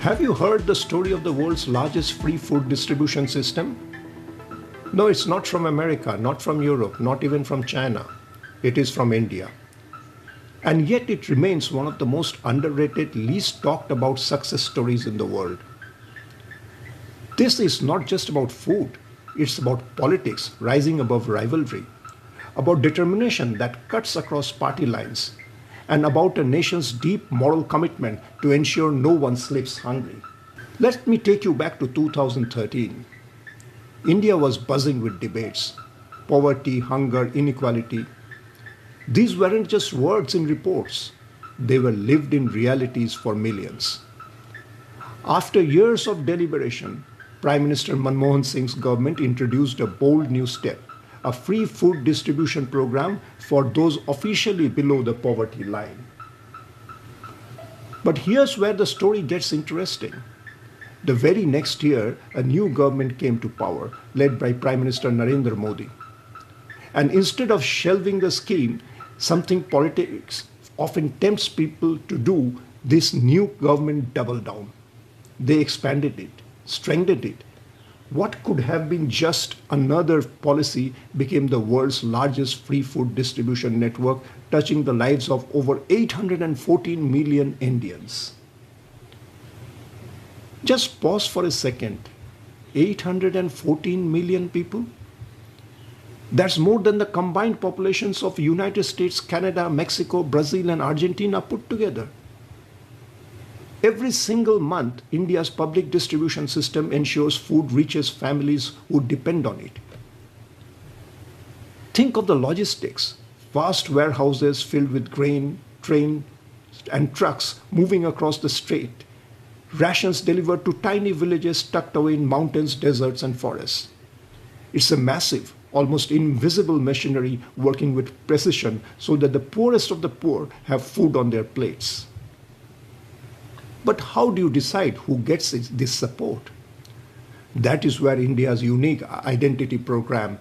Have you heard the story of the world's largest free food distribution system? No, it's not from America, not from Europe, not even from China. It is from India. And yet it remains one of the most underrated, least talked about success stories in the world. This is not just about food, it's about politics rising above rivalry, about determination that cuts across party lines, and about a nation's deep moral commitment to ensure no one sleeps hungry. Let me take you back to 2013. India was buzzing with debates: poverty, hunger, inequality. These weren't just words in reports, they were lived in realities for millions. After years of deliberation, Prime Minister Manmohan Singh's government introduced a bold new step: a free food distribution program for those officially below the poverty line. But here's where the story gets interesting. The very next year, a new government came to power, led by Prime Minister Narendra Modi. And instead of shelving the scheme, something politics often tempts people to do, this new government doubled down. They expanded it, strengthened it. What could have been just another policy became the world's largest free food distribution network, touching the lives of over 814 million Indians. Just pause for a second. 814 million people? That's more than the combined populations of United States, Canada, Mexico, Brazil, and Argentina put together. Every single month, India's public distribution system ensures food reaches families who depend on it. Think of the logistics: vast warehouses filled with grain, trains, and trucks moving across the strait, rations delivered to tiny villages tucked away in mountains, deserts, and forests. It's a massive, almost invisible machinery working with precision so that the poorest of the poor have food on their plates. But how do you decide who gets this support? That is where India's unique identity program,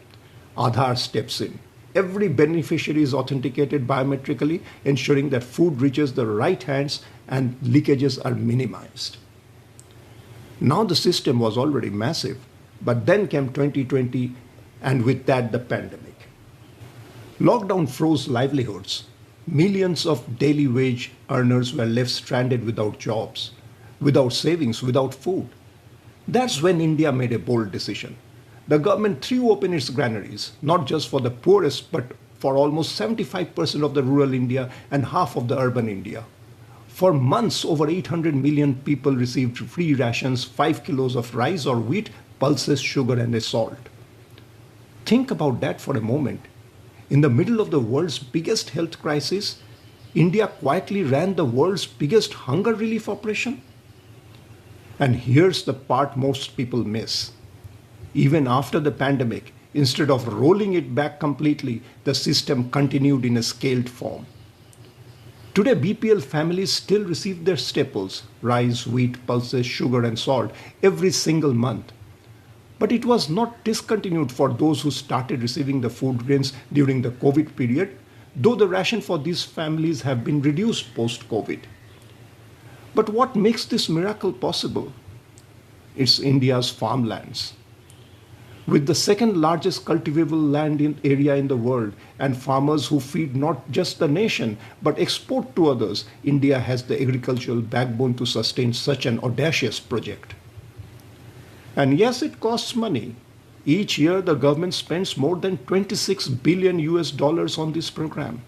Aadhaar, steps in. Every beneficiary is authenticated biometrically, ensuring that food reaches the right hands and leakages are minimized. Now the system was already massive, but then came 2020, and with that the pandemic. Lockdown froze livelihoods. Millions of daily wage earners were left stranded without jobs, without savings, without food. That's when India made a bold decision. The government threw open its granaries, not just for the poorest, but for almost 75% of the rural India and half of the urban India. For months, over 800 million people received free rations, 5 kilos of rice or wheat, pulses, sugar, and a salt. Think about that for a moment. In the middle of the world's biggest health crisis, India quietly ran the world's biggest hunger relief operation. And here's the part most people miss. Even after the pandemic, instead of rolling it back completely, the system continued in a scaled form. Today, BPL families still receive their staples: rice, wheat, pulses, sugar, and salt every single month. But it was not discontinued for those who started receiving the food grains during the COVID period, though the ration for these families have been reduced post-COVID. But what makes this miracle possible? It's India's farmlands. With the second largest cultivable land area in the world and farmers who feed not just the nation but export to others, India has the agricultural backbone to sustain such an audacious project. And yes, it costs money. Each year, the government spends more than 26 billion US dollars on this program.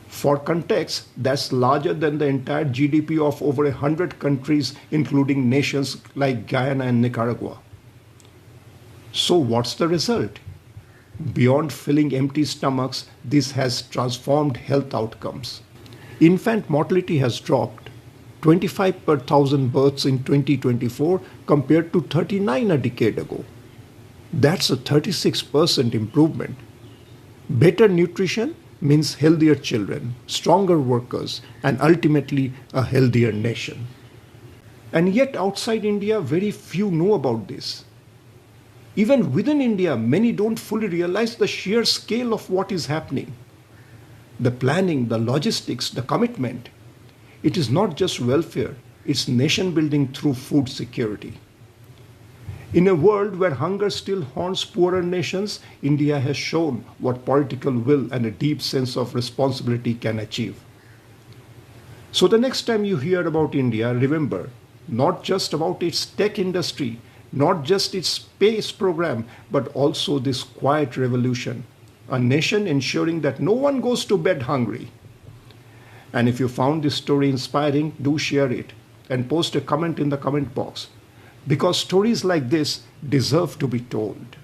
For context, that's larger than the entire GDP of over 100 countries, including nations like Guyana and Nicaragua. So what's the result? Beyond filling empty stomachs, this has transformed health outcomes. Infant mortality has dropped 25 per thousand births in 2024 compared to 39 a decade ago. That's a 36% improvement. Better nutrition means healthier children, stronger workers, and ultimately a healthier nation. And yet outside India, very few know about this. Even within India, many don't fully realize the sheer scale of what is happening. The planning, the logistics, the commitment. It is not just welfare. It's nation building through food security. In a world where hunger still haunts poorer nations, India has shown what political will and a deep sense of responsibility can achieve. So the next time you hear about India, remember, not just about its tech industry, not just its space program, but also this quiet revolution, a nation ensuring that no one goes to bed hungry. And if you found this story inspiring, do share it and post a comment in the comment box, because stories like this deserve to be told.